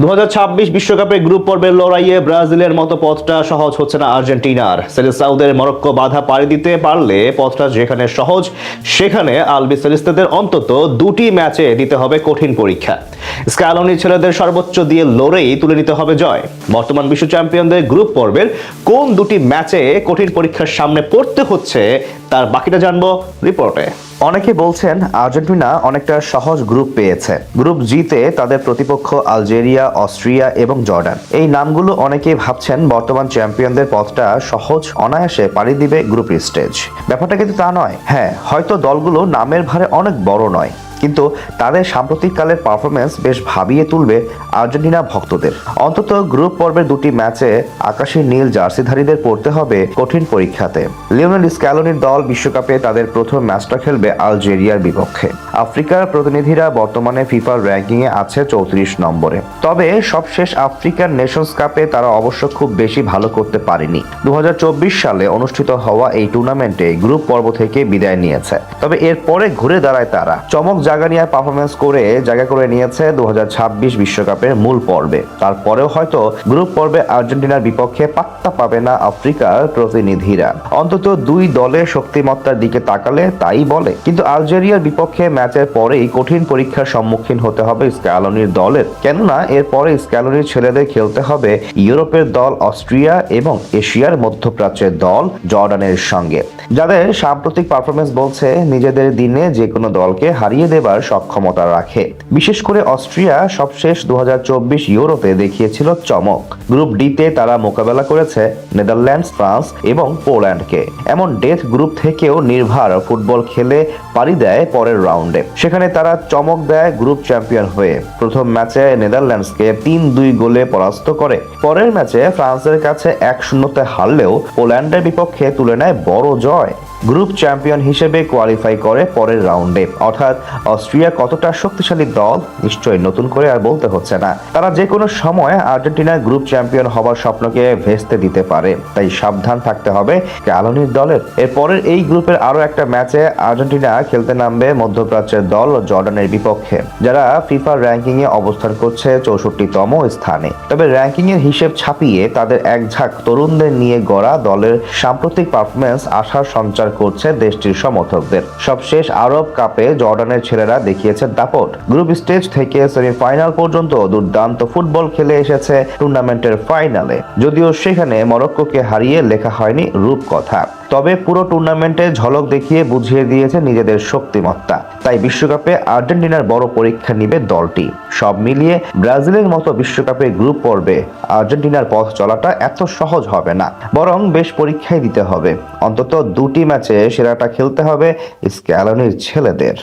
2026 বিশ্বকাপের গ্রুপ পর্বের লড়াইয়ে ব্রাজিলের মতো পথটা সহজ হচ্ছে না আর্জেন্টিনার। সেলেসাউদের মরক্কো বাধা পাড়ি দিতে পারলে পথটা যেখানে সহজ, সেখানে আলবিসেলেস্তেদের অন্তত দুটি ম্যাচে দিতে হবে কঠিন পরীক্ষা। স্ক্যালোনি ছেলেদের সর্বোচ্চ দিয়ে লড়েই তুলে নিতে হবে জয়। বর্তমান বিশ্ব চ্যাম্পিয়নদের গ্রুপ পর্বের কোন দুটি ম্যাচে কঠিন পরীক্ষার সামনে পড়তে হচ্ছে তার বাকিটা জানবো রিপোর্টে। অনেকে বলছেন আর্জেন্টিনা অনেকটা সহজ গ্রুপ পেয়েছে। গ্রুপ জিতে তাদের প্রতিপক্ষ আলজেরিয়া, অস্ট্রিয়া এবং জর্ডান। এই নামগুলো অনেকেই ভাবছেন বর্তমান চ্যাম্পিয়নদের পথটা সহজ, অনায়াসে পাড়ি দিবে গ্রুপ স্টেজ। ব্যাপারটা কিন্তু তা নয়। হ্যাঁ, হয়তো দলগুলো নামের ভারে অনেক বড় নয়, কিন্তু তাদের সাম্প্রতিককালের পারফরমেন্স বেশ ভাবিয়ে তুলবে আর্জেন্টিনা ভক্তদের। অন্তত গ্রুপ পর্বের দুটি ম্যাচে আকাশী নীল জার্সিধারীদের পড়তে হবে কঠিন পরীক্ষাতে। লিওনেল স্ক্যালোনির দল বিশ্বকাপে তাদের প্রথম ম্যাচটা খেলবে আলজেরিয়ার বিপক্ষে। আফ্রিকার প্রতিনিধিরা বর্তমানে ফিফার র্যাঙ্কিংয়ে আছে 34 নম্বরে। তবে সবশেষ আফ্রিকান নেশনস কাপে তারা অবশ্য খুব বেশি ভালো করতে পারেনি। 2024 সালে অনুষ্ঠিত হওয়া এই টুর্নামেন্টে গ্রুপ পর্ব থেকে বিদায় নিয়েছে। তবে এরপরে ঘুরে দাঁড়ায় তারা চমক জাগানিয়া পারফরমেন্স করে জায়গা করে নিয়েছে 2026 বিশ্বকাপের মূল পর্বে। তারপরেও হয়তো গ্রুপ পর্বে আর্জেন্টিনার বিপক্ষে পাত্তা পাবে না আফ্রিকার প্রতিনিধিরা। অন্তত দুই দলের শক্তিমত্তার দিকে তাকালে তাই বলে। কিন্তু আলজেরিয়ার বিপক্ষে ম্যাচের পরেই কঠিন পরীক্ষার সম্মুখীন হতে হবে স্ক্যালোনির দলের। কেননা এরপরে স্ক্যালোনির ছেলেদের খেলতে হবে ইউরোপের দল অস্ট্রিয়া এবং এশিয়ার মধ্যপ্রাচ্যের দল জর্ডানের সঙ্গে, যাদের সাম্প্রতিক পারফরমেন্স বলছে নিজেদের দিনে যে কোনো দলকে হারিয়ে দেবার সক্ষমতা রাখে। বিশেষ করে অস্ট্রিয়া সবশেষ 2024 ইউরোতে দেখিয়েছিল চমক। গ্রুপ ডিতে তারা মোকাবেলা করেছে নেদারল্যান্ডস, ফ্রান্স এবং পোল্যান্ডকে। এমন ডেথ গ্রুপ থেকেও নির্ভর ফুটবল খেলে পাড়ি দেয় পরের রাউন্ডে। সেখানে তারা চমক দেয় গ্রুপ চ্যাম্পিয়ন হয়ে। প্রথম ম্যাচে নেদারল্যান্ডসকে 3-2 গোলে পরাস্ত করে। পরের ম্যাচে ফ্রান্সের কাছে 1-0 হারলেও পোল্যান্ডের বিপক্ষে তুলে নেয় বড় জয়। গ্রুপ চ্যাম্পিয়ন হিসেবে কোয়ালিফাই করে পরের রাউন্ডে। অর্থাৎ অস্ট্রিয়া কতটা শক্তিশালী দল নিশ্চয়ই নতুন করে আর বলতে হচ্ছে না। তারা যে কোনো সময় আর্জেন্টিনার গ্রুপ চ্যাম্পিয়ন হবার স্বপ্নকে ভেস্তে দিতে পারে। তাই সাবধান থাকতে হবে স্ক্যালোনির দলের। এরপরের এই গ্রুপের আরো একটা ম্যাচে আর্জেন্টিনা খেলতে নামবে মধ্যপ্রাচ্যের দল জর্ডানের বিপক্ষে, যারা ফিফা র্যাঙ্কিং এ অবস্থান করছে 64তম স্থানে। তবে র্যাঙ্কিং এর হিসেব ছাপিয়ে তাদের এক ঝাঁক তরুণদের নিয়ে গড়া দলের সাম্প্রতিক পারফরমেন্স আশার সঞ্চার করছে দেশটির সমর্থকদের। সবশেষ আরব কাপে জর্ডানের ছেলেরা দেখিয়েছে দাপট। গ্রুপ স্টেজ থেকে সেমিফাইনাল পর্যন্ত দুর্দান্ত ফুটবল খেলে এসেছে টুর্নামেন্টের ফাইনালে। যদিও সেখানে মরক্কোকে হারিয়ে লেখা হয়নি রূপকথা, তবে পুরো টুর্নামেন্টে ঝলক দেখিয়ে বুঝিয়ে দিয়েছে নিজেদের শক্তিমত্তা। তাই বিশ্বকাপে আর্জেন্টিনার বড় পরীক্ষা নিবে দলটি। সব মিলিয়ে ব্রাজিলের মতো বিশ্বকাপে গ্রুপ পর্বে আর্জেন্টিনার পথ চলাটা এত সহজ হবে না, বরং বেশ পরীক্ষাই দিতে হবে। অন্তত দুটি ম্যাচে সেরাটা খেলতে হবে স্ক্যালোনির ছেলেদের।